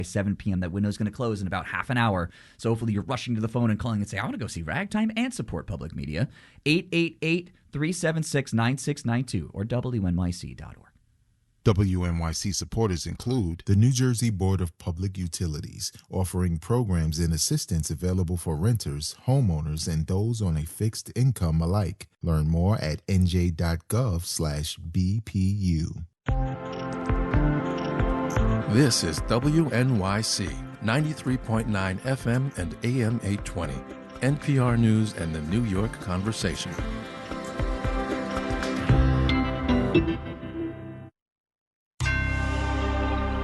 7 p.m. That window's going to close in about half an hour. So hopefully you're rushing to the phone and calling and say, I want to go see Ragtime and support public media. 888-376-9692 or WNYC.org. WNYC supporters include the New Jersey Board of Public Utilities, offering programs and assistance available for renters, homeowners, and those on a fixed income alike. Learn more at nj.gov/BPU. This is WNYC 93.9 FM and AM 820, NPR News and the New York Conversation.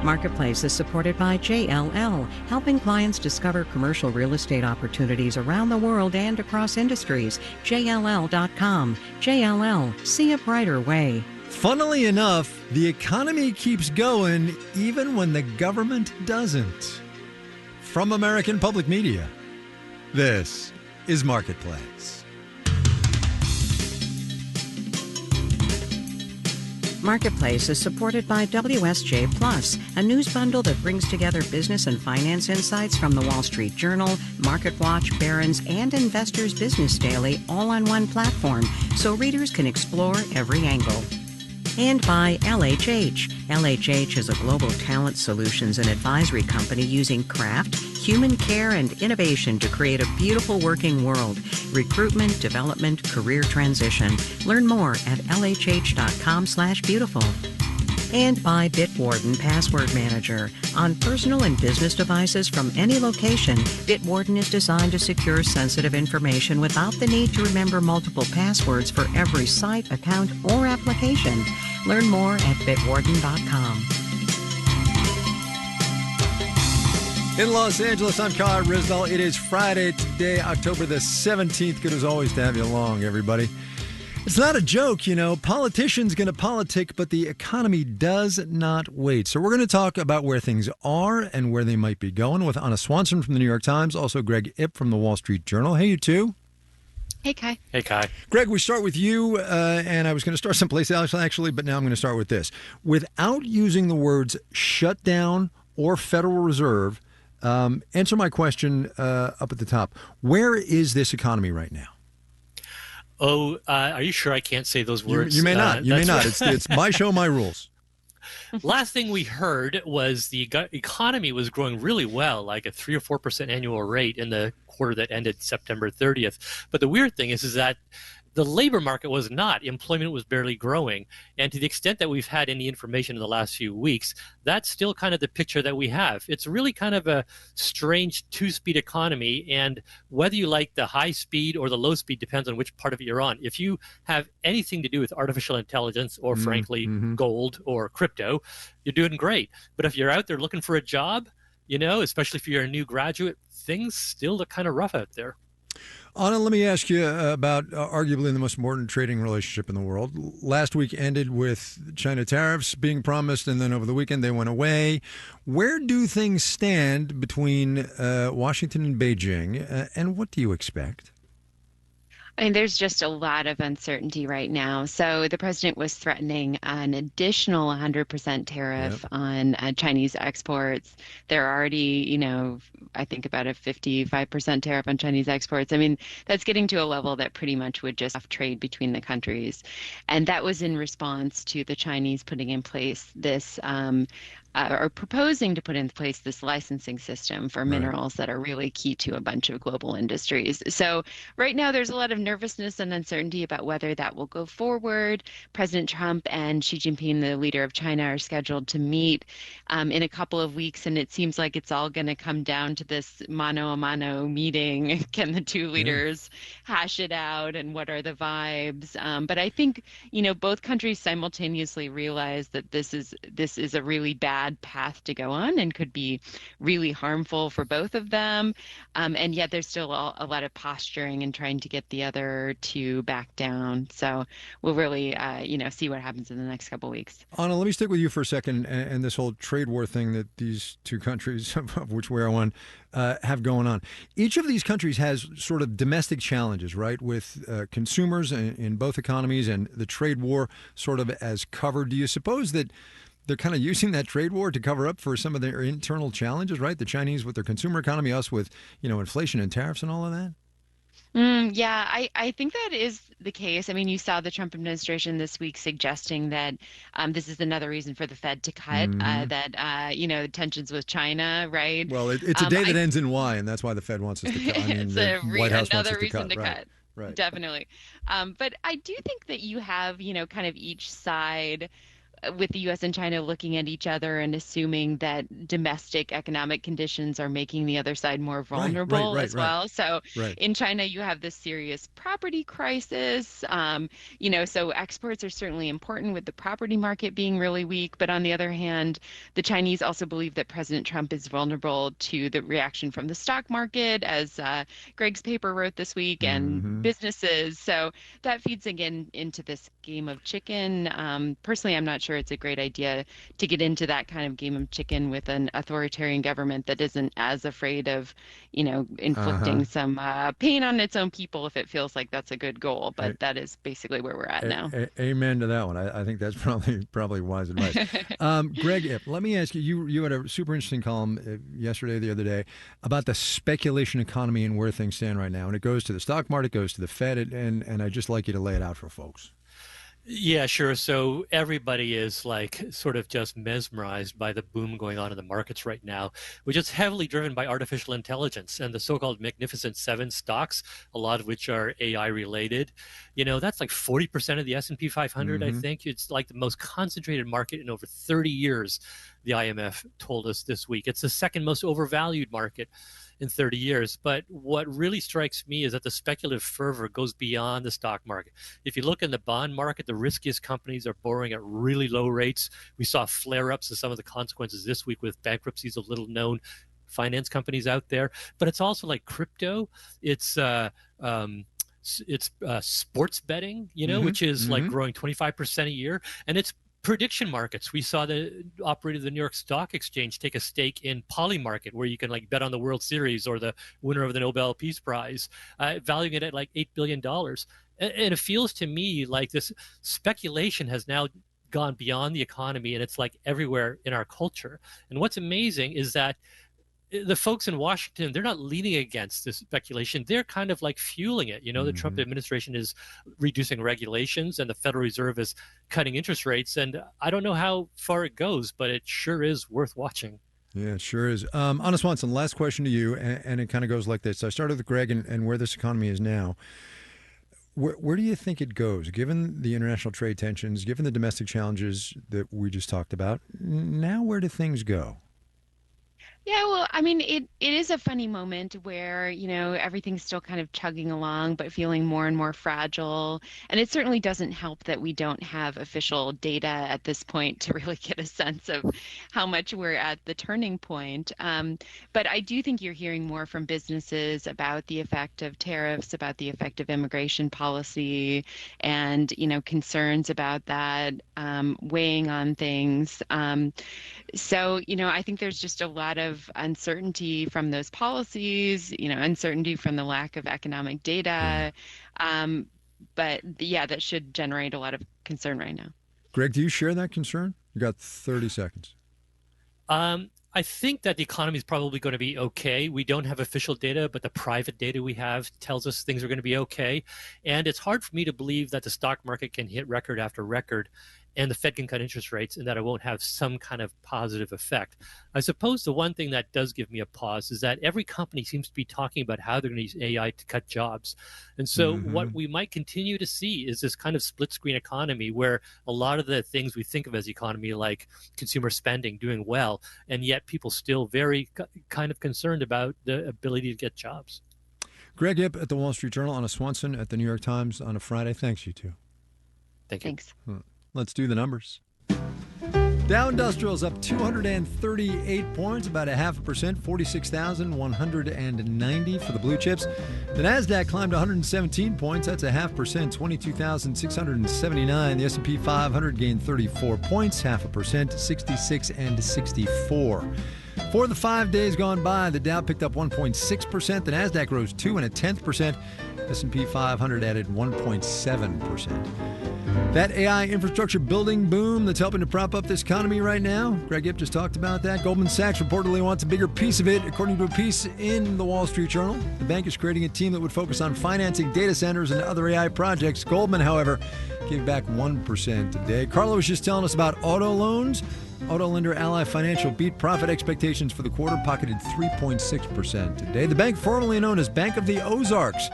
Marketplace is supported by JLL, helping clients discover commercial real estate opportunities around the world and across industries. JLL.com. JLL, see a brighter way. Funnily enough, the economy keeps going even when the government doesn't. From American Public Media, this is Marketplace. Marketplace is supported by WSJ Plus, a news bundle that brings together business and finance insights from the Wall Street Journal, MarketWatch, Barron's, and Investors Business Daily all on one platform, so readers can explore every angle. And by LHH. LHH is a global talent solutions and advisory company using craft, human care, and innovation to create a beautiful working world. Recruitment, development, career transition. Learn more at lhh.com/beautiful. And by Bitwarden Password Manager. On personal and business devices from any location, Bitwarden is designed to secure sensitive information without the need to remember multiple passwords for every site, account, or application. Learn more at bitwarden.com. In Los Angeles, I'm Kyle Risdall. It is Friday today, October the 17th. Good as always to have you along, everybody. It's not a joke, you know. Politicians going to politic, but the economy does not wait. So we're going to talk about where things are and where they might be going with Anna Swanson from the New York Times, also Greg Ip from the Wall Street Journal. Hey, you two. Hey, Kai. Hey, Kai. Greg, we start with you, and I was going to start someplace else, actually, but now I'm going to start with this. Without using the words shutdown or Federal Reserve, answer my question up at the top. Where is this economy right now? Oh, are you sure I can't say those words? You may not. You may not. It's my show, my rules. Last thing we heard was the economy was growing really well, like a 3 or 4% annual rate in the quarter that ended September 30th. But the weird thing is that the labor market was not. Employment was barely growing. And to the extent that we've had any information in the last few weeks, that's still kind of the picture that we have. It's really kind of a strange two-speed economy. And whether you like the high speed or the low speed depends on which part of it you're on. If you have anything to do with artificial intelligence or, frankly, gold or crypto, you're doing great. But if you're out there looking for a job, you know, especially if you're a new graduate, things still look kind of rough out there. Anna, let me ask you about arguably the most important trading relationship in the world. Last week ended with China tariffs being promised, and then over the weekend they went away. Where do things stand between Washington and Beijing, and what do you expect? I mean, there's just a lot of uncertainty right now. So the president was threatening an additional 100% tariff on Chinese exports. They're already, you know, I think about a 55% tariff on Chinese exports. I mean, that's getting to a level that pretty much would just have trade between the countries. And that was in response to the Chinese putting in place this or proposing to put in place this licensing system for minerals that are really key to a bunch of global industries. So right now there's a lot of nervousness and uncertainty about whether that will go forward. President Trump and Xi Jinping, the leader of China, are scheduled to meet in a couple of weeks, and it seems like it's all going to come down to this mano a mano meeting. Can the two leaders hash it out, and what are the vibes? But I think, you know, both countries simultaneously realize that this is a really bad path to go on and could be really harmful for both of them. And yet there's still a lot of posturing and trying to get the other to back down. So we'll really, see what happens in the next couple of weeks. Anna, let me stick with you for a second and this whole trade war thing that these two countries, of which we are one, have going on. Each of these countries has sort of domestic challenges, right, with consumers in both economies and the trade war sort of as covered. Do you suppose that they're kind of using that trade war to cover up for some of their internal challenges, right? The Chinese with their consumer economy, us with, inflation and tariffs and all of that. Yeah, I think that is the case. I mean, you saw the Trump administration this week suggesting that this is another reason for the Fed to cut, that tensions with China, right? Well, it's a day that ends in Y, and that's why the Fed wants us to cut. I mean, the White House wants us to cut. Another reason to cut. Right. Definitely. But I do think that you have, kind of each side with the U.S. and China looking at each other and assuming that domestic economic conditions are making the other side more vulnerable as well. So in China, you have this serious property crisis. So exports are certainly important with the property market being really weak. But on the other hand, the Chinese also believe that President Trump is vulnerable to the reaction from the stock market, as Greg's paper wrote this week, and businesses. So that feeds again into this game of chicken. Personally, I'm not sure it's a great idea to get into that kind of game of chicken with an authoritarian government that isn't as afraid of, inflicting some pain on its own people if it feels like that's a good goal. But that is basically where we're at now. Amen to that one. I think that's probably wise advice. Greg, let me ask you, you had a super interesting column yesterday, the other day, about the speculation economy and where things stand right now. And it goes to the stock market, goes to the Fed, and I'd just like you to lay it out for folks. Yeah, sure. So everybody is sort of just mesmerized by the boom going on in the markets right now, which is heavily driven by artificial intelligence and the so-called Magnificent Seven stocks, a lot of which are AI related. That's 40% of the S&P 500, I think. It's the most concentrated market in over 30 years, the IMF told us this week. It's the second most overvalued market in 30 years. But what really strikes me is that the speculative fervor goes beyond the stock market. If you look in the bond market, the riskiest companies are borrowing at really low rates. We saw flare-ups of some of the consequences this week with bankruptcies of little-known finance companies out there. But it's also like crypto. It's sports betting, which is growing 25% a year. And it's prediction markets. We saw the operator of the New York Stock Exchange take a stake in Polymarket, where you can bet on the World Series or the winner of the Nobel Peace Prize, valuing it at $8 billion. And it feels to me like this speculation has now gone beyond the economy, and it's everywhere in our culture. And what's amazing is that the folks in Washington, they're not leaning against this speculation. They're kind of fueling it. The Trump administration is reducing regulations and the Federal Reserve is cutting interest rates. And I don't know how far it goes, but it sure is worth watching. Yeah, it sure is. Anna Swanson, last question to you, and it kind of goes like this. I started with Greg and where this economy is now. Where do you think it goes, given the international trade tensions, given the domestic challenges that we just talked about? Now, where do things go? Yeah, well, I mean, it is a funny moment where, everything's still kind of chugging along, but feeling more and more fragile. And it certainly doesn't help that we don't have official data at this point to really get a sense of how much we're at the turning point. But I do think you're hearing more from businesses about the effect of tariffs, about the effect of immigration policy, and, concerns about that weighing on things. So, I think there's just a lot of uncertainty from those policies, uncertainty from the lack of economic data. But yeah, that should generate a lot of concern right now. Greg, do you share that concern? You got 30 seconds. I think that the economy is probably going to be okay. We don't have official data, but the private data we have tells us things are going to be okay. And it's hard for me to believe that the stock market can hit record after record and the Fed can cut interest rates and that it won't have some kind of positive effect. I suppose the one thing that does give me a pause is that every company seems to be talking about how they're going to use AI to cut jobs. And so what we might continue to see is this kind of split screen economy where a lot of the things we think of as economy, like consumer spending, doing well, and yet people still very kind of concerned about the ability to get jobs. Greg Ip at the Wall Street Journal, Anna Swanson at the New York Times on a Friday. Thanks, you two. Thank you. Thanks. Let's do the numbers. Dow Industrial's up 238 points, about 0.5%, 46,190 for the blue chips. The Nasdaq climbed 117 points, that's 0.5%, 22,679. The S&P 500 gained 34 points, 0.5%, 66 and 64. For the 5 days gone by, the Dow picked up 1.6%, the Nasdaq rose 2 0.2%, S&P 500 added 1.7%. That AI infrastructure building boom that's helping to prop up this economy right now. Greg Ip just talked about that. Goldman Sachs reportedly wants a bigger piece of it, according to a piece in the Wall Street Journal. The bank is creating a team that would focus on financing data centers and other AI projects. Goldman, however, gave back 1% today. Carla was just telling us about auto loans. Auto lender Ally Financial beat profit expectations for the quarter, pocketed 3.6% today. The bank, formerly known as Bank of the Ozarks,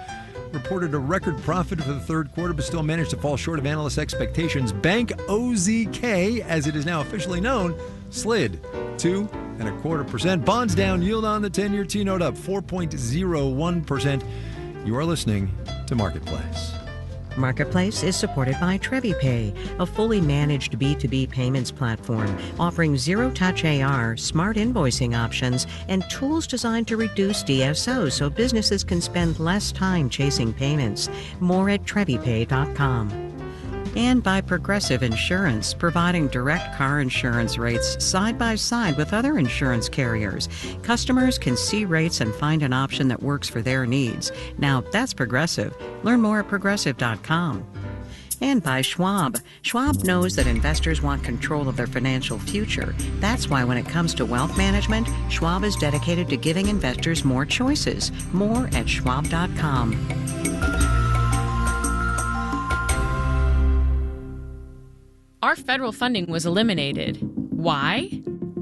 reported a record profit for the third quarter, but still managed to fall short of analyst expectations. Bank OZK, as it is now officially known, slid 2.25%. Bonds down, yield on the 10-year T-note up 4.01%. You are listening to Marketplace. Marketplace is supported by TreviPay, a fully managed B2B payments platform offering zero-touch AR, smart invoicing options, and tools designed to reduce DSO so businesses can spend less time chasing payments. More at TreviPay.com. And by Progressive Insurance, providing direct car insurance rates side by side with other insurance carriers. Customers can see rates and find an option that works for their needs. Now, that's Progressive. Learn more at Progressive.com. And by Schwab. Schwab knows that investors want control of their financial future. That's why when it comes to wealth management, Schwab is dedicated to giving investors more choices. More at Schwab.com. Our federal funding was eliminated. Why?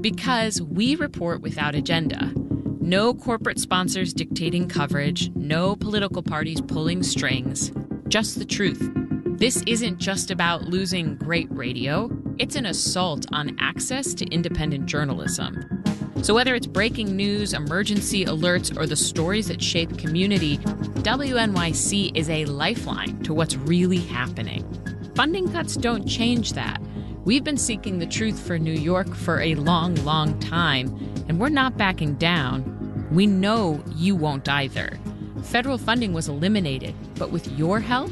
Because we report without agenda. No corporate sponsors dictating coverage, no political parties pulling strings, just the truth. This isn't just about losing great radio, it's an assault on access to independent journalism. So whether it's breaking news, emergency alerts, or the stories that shape community, WNYC is a lifeline to what's really happening. Funding cuts don't change that. We've been seeking the truth for New York for a long, long time, and we're not backing down. We know you won't either. Federal funding was eliminated, but with your help,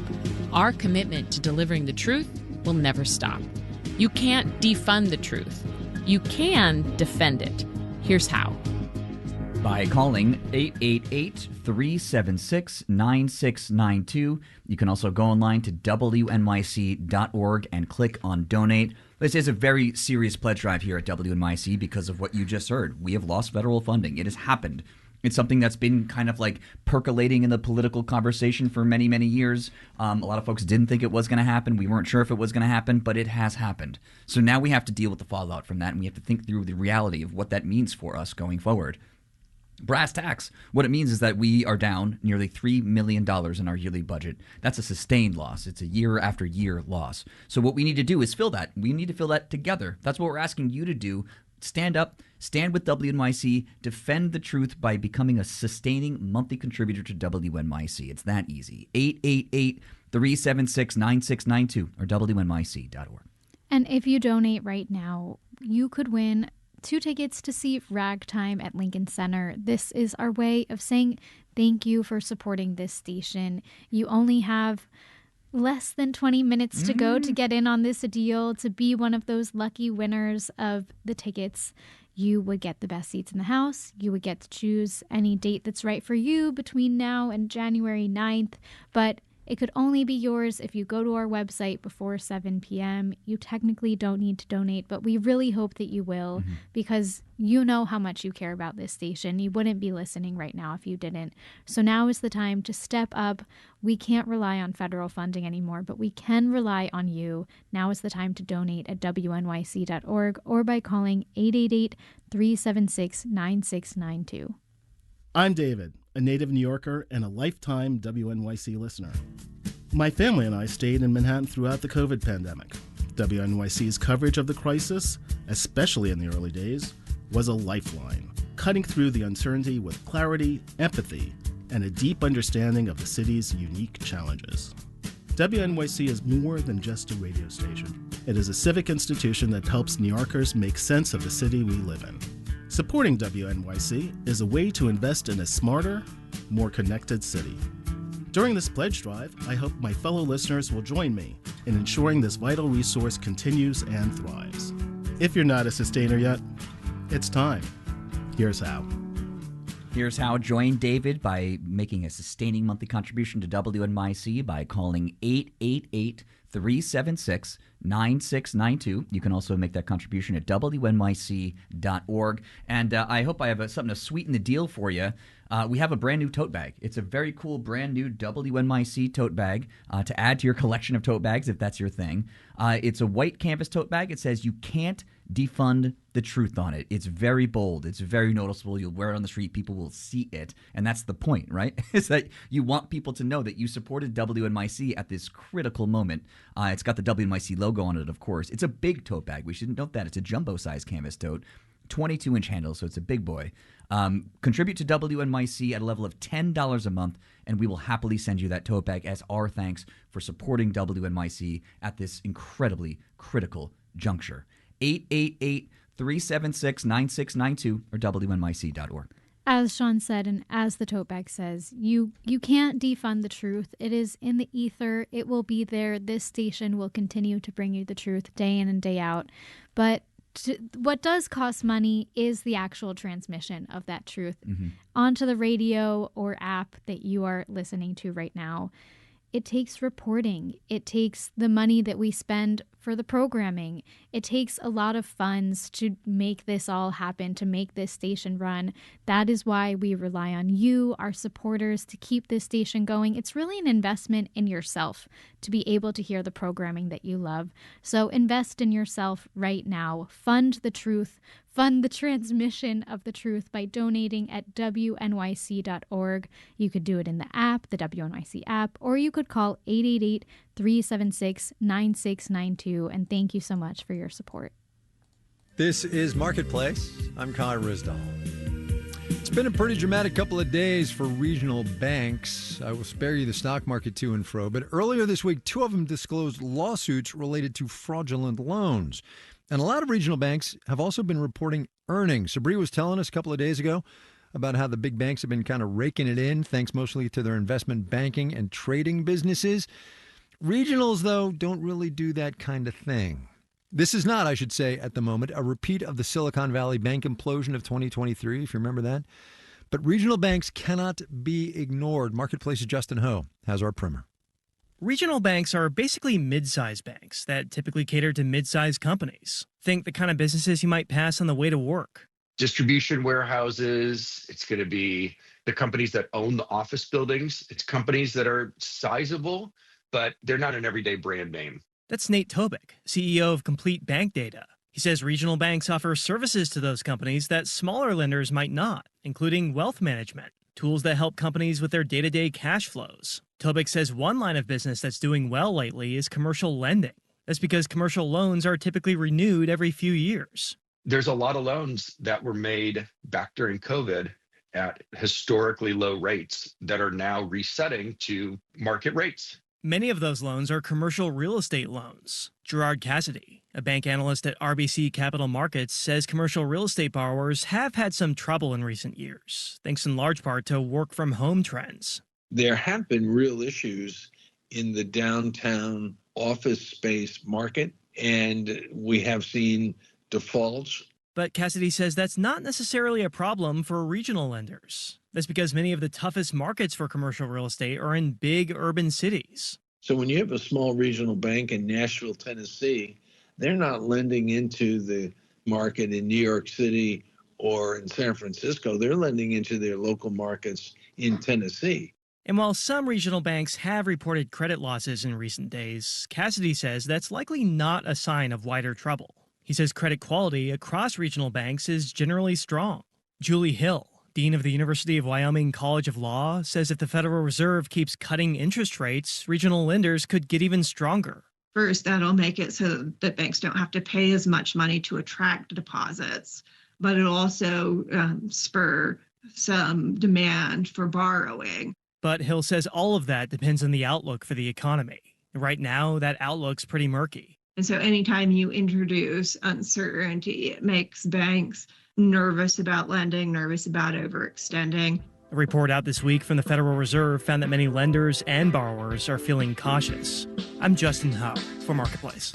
our commitment to delivering the truth will never stop. You can't defund the truth. You can defend it. Here's how. By calling 888-376-9692. You can also go online to WNYC.org and click on Donate. This is a very serious pledge drive here at WNYC because of what you just heard. We have lost federal funding. It has happened. It's something that's been kind of like percolating in the political conversation for many, many years. A lot of folks didn't think it was going to happen. We weren't sure if it was going to happen, but it has happened. So now we have to deal with the fallout from that, and we have to think through the reality of what that means for us going forward. Brass tacks, what it means is that we are down nearly $3 million in our yearly budget. That's a sustained loss. It's a year after year loss. So what we need to do is fill that. We need to fill that together. That's what we're asking you to do. Stand up, stand with WNYC, defend the truth by becoming a sustaining monthly contributor to WNYC. It's that easy. 888-376-9692 or WNYC.org. And if you donate right now, you could win 2 tickets to see Ragtime at Lincoln Center. This is our way of saying thank you for supporting this station. You only have less than 20 minutes to go to get in on this deal, to be one of those lucky winners of the tickets. You would get the best seats in the house. You would get to choose any date that's right for you between now and January 9th. But it could only be yours if you go to our website before 7 p.m. You technically don't need to donate, but we really hope that you will because you know how much you care about this station. You wouldn't be listening right now if you didn't. So now is the time to step up. We can't rely on federal funding anymore, but we can rely on you. Now is the time to donate at WNYC.org or by calling 888-376-9692. I'm David, a native New Yorker and a lifetime WNYC listener. My family and I stayed in Manhattan throughout the COVID pandemic. WNYC's coverage of the crisis, especially in the early days, was a lifeline, cutting through the uncertainty with clarity, empathy, and a deep understanding of the city's unique challenges. WNYC is more than just a radio station. It is a civic institution that helps New Yorkers make sense of the city we live in. Supporting WNYC is a way to invest in a smarter, more connected city. During this pledge drive, I hope my fellow listeners will join me in ensuring this vital resource continues and thrives. If you're not a sustainer yet, it's time. Here's how. Here's how. Join David by making a sustaining monthly contribution to WNYC by calling 888-376-9692. You can also make that contribution at WNYC.org. And I hope I have something to sweeten the deal for you. We have a brand new tote bag. It's a very cool brand new WNYC tote bag to add to your collection of tote bags if that's your thing. It's a white canvas tote bag. It says you can't defund the truth on it. It's very bold. It's very noticeable. You'll wear it on the street. People will see it. And that's the point, right? Is that you want people to know that you supported WNYC at this critical moment. It's got the WNYC logo on it, of course. It's a big tote bag. We should note that. It's a jumbo-sized canvas tote. 22-inch handle, so it's a big boy. Contribute to WNYC at a level of $10 a month, and we will happily send you that tote bag as our thanks for supporting WNYC at this incredibly critical juncture. 888-376-9692 or WNYC.org. As Sean said, and as the tote bag says, you can't defund the truth. It is in the ether. It will be there. This station will continue to bring you the truth day in and day out. But what does cost money is the actual transmission of that truth onto the radio or app that you are listening to right now. It takes reporting. It takes the money that we spend for the programming. It takes a lot of funds to make this all happen, to make this station run. That is why we rely on you, our supporters, to keep this station going. It's really an investment in yourself to be able to hear the programming that you love. So invest in yourself right now. Fund the truth. Fund the transmission of the truth by donating at WNYC.org. You could do it in the app, the WNYC app, or you could call 888-376-9692. And thank you so much for your support. This is Marketplace. I'm Kai Ryssdal. It's been a pretty dramatic couple of days for regional banks. I will spare you the stock market to and fro, but earlier this week, two of them disclosed lawsuits related to fraudulent loans. And a lot of regional banks have also been reporting earnings. Sabri was telling us a couple of days ago about how the big banks have been kind of raking it in, thanks mostly to their investment banking and trading businesses. Regionals, though, don't really do that kind of thing. This is not, I should say, at the moment, a repeat of the Silicon Valley Bank implosion of 2023, if you remember that. But regional banks cannot be ignored. Marketplace's Justin Ho has our primer. Regional banks are basically mid-sized banks that typically cater to mid-sized companies. Think the kind of businesses you might pass on the way to work. Distribution warehouses. It's going to be the companies that own the office buildings. It's companies that are sizable, but they're not an everyday brand name. That's Nate Tobik, CEO of Complete Bank Data. He says regional banks offer services to those companies that smaller lenders might not, including wealth management, tools that help companies with their day-to-day cash flows. Tobik says one line of business that's doing well lately is commercial lending. That's because commercial loans are typically renewed every few years. There's a lot of loans that were made back during COVID at historically low rates that are now resetting to market rates. Many of those loans are commercial real estate loans. Gerard Cassidy, a bank analyst at RBC Capital Markets, says commercial real estate borrowers have had some trouble in recent years, thanks in large part to work-from-home trends. There have been real issues in the downtown office space market, and we have seen defaults. But Cassidy says that's not necessarily a problem for regional lenders. That's because many of the toughest markets for commercial real estate are in big urban cities. So when you have a small regional bank in Nashville, Tennessee, they're not lending into the market in New York City or in San Francisco. They're lending into their local markets in Tennessee. And while some regional banks have reported credit losses in recent days, Cassidy says that's likely not a sign of wider trouble. He says credit quality across regional banks is generally strong. Julie Hill, dean of the University of Wyoming College of Law, says if the Federal Reserve keeps cutting interest rates, regional lenders could get even stronger. First, that'll make it so that banks don't have to pay as much money to attract deposits, but it'll also spur some demand for borrowing. But Hill says all of that depends on the outlook for the economy. Right now, that outlook's pretty murky. And so anytime you introduce uncertainty, it makes banks nervous about lending, nervous about overextending. A report out this week from the Federal Reserve found that many lenders and borrowers are feeling cautious. I'm Justin Ho for Marketplace.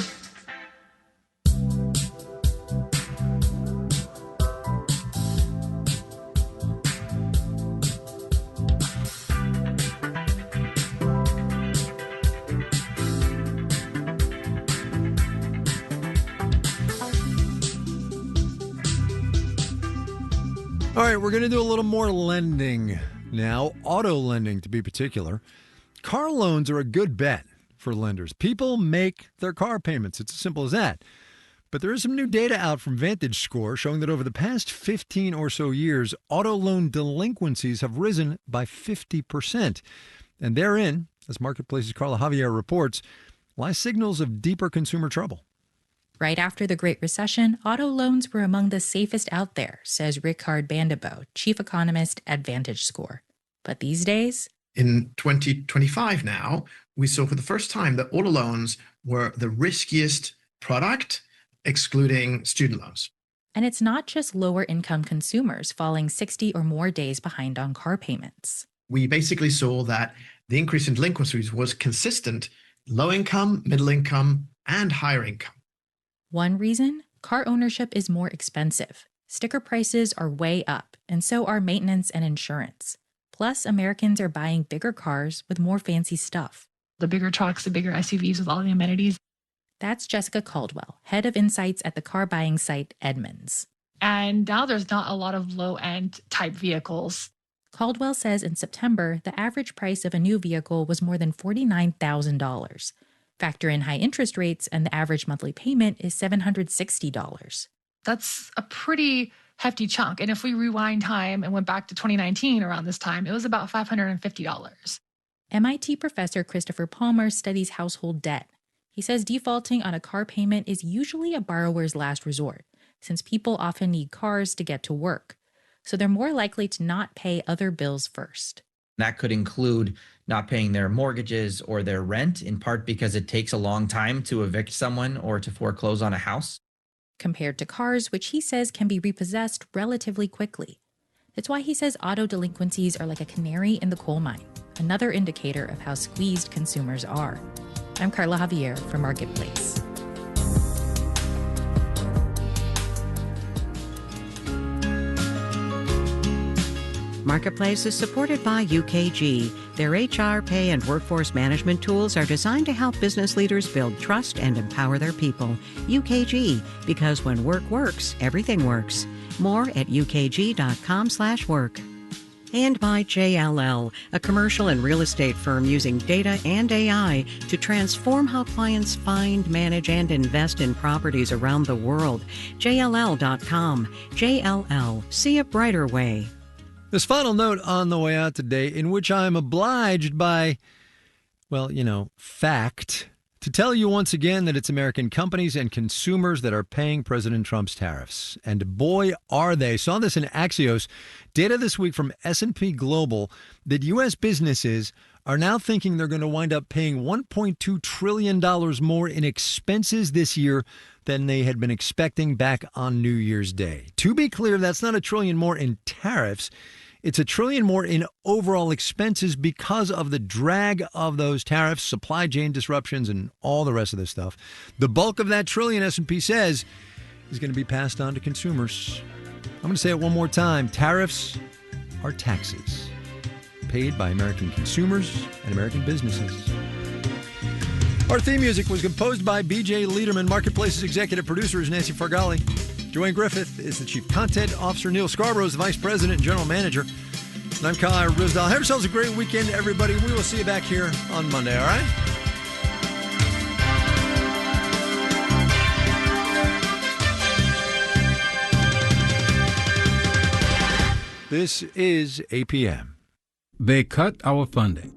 right, we're going to do a little more lending now, auto lending to be particular. Car loans are a good bet for lenders. People make their car payments. It's as simple as that. But there is some new data out from VantageScore showing that over the past 15 or so years, auto loan delinquencies have risen by 50%. And therein, as Marketplace's Carla Javier reports, lie signals of deeper consumer trouble. Right after the Great Recession, auto loans were among the safest out there, says Ricard Bandebo, chief economist at VantageScore. But these days, in 2025 now, we saw for the first time that auto loans were the riskiest product, excluding student loans. And it's not just lower income consumers falling 60 or more days behind on car payments. We basically saw that the increase in delinquencies was consistent, low income, middle income, and higher income. One reason? Car ownership is more expensive. Sticker prices are way up, and so are maintenance and insurance. Plus, Americans are buying bigger cars with more fancy stuff. The bigger trucks, the bigger SUVs with all the amenities. That's Jessica Caldwell, head of insights at the car buying site Edmunds. And now there's not a lot of low-end type vehicles. Caldwell says in September, the average price of a new vehicle was more than $49,000. Factor in high interest rates, and the average monthly payment is $760. That's a pretty hefty chunk. And if we rewind time and went back to 2019 around this time, it was about $550. MIT professor Christopher Palmer studies household debt. He says defaulting on a car payment is usually a borrower's last resort, since people often need cars to get to work. So they're more likely to not pay other bills first. That could include not paying their mortgages or their rent, in part because it takes a long time to evict someone or to foreclose on a house. Compared to cars, which he says can be repossessed relatively quickly. That's why he says auto delinquencies are like a canary in the coal mine, another indicator of how squeezed consumers are. I'm Carla Javier for Marketplace. Marketplace is supported by UKG. Their HR, pay, and workforce management tools are designed to help business leaders build trust and empower their people. UKG, because when work works, everything works. More at ukg.com/work. And by JLL, a commercial and real estate firm using data and AI to transform how clients find, manage, and invest in properties around the world. JLL.com. JLL. See a brighter way. This final note on the way out today, in which I'm obliged by, fact, to tell you once again that it's American companies and consumers that are paying President Trump's tariffs. And boy, are they. Saw this in Axios. Data this week from S&P Global that U.S. businesses are now thinking they're going to wind up paying $1.2 trillion more in expenses this year than they had been expecting back on New Year's Day. To be clear, that's not $1 trillion more in tariffs. It's $1 trillion more in overall expenses because of the drag of those tariffs, supply chain disruptions, and all the rest of this stuff. The bulk of that trillion, S&P says, is going to be passed on to consumers. I'm going to say it one more time. Tariffs are taxes paid by American consumers and American businesses. Our theme music was composed by B.J. Liederman. Marketplace's executive producer is Nancy Fargali. Joanne Griffith is the chief content officer. Neil Scarborough is the vice president and general manager. And I'm Kyle Risdale. Have yourselves a great weekend, everybody. We will see you back here on Monday, all right? This is APM. They cut our funding.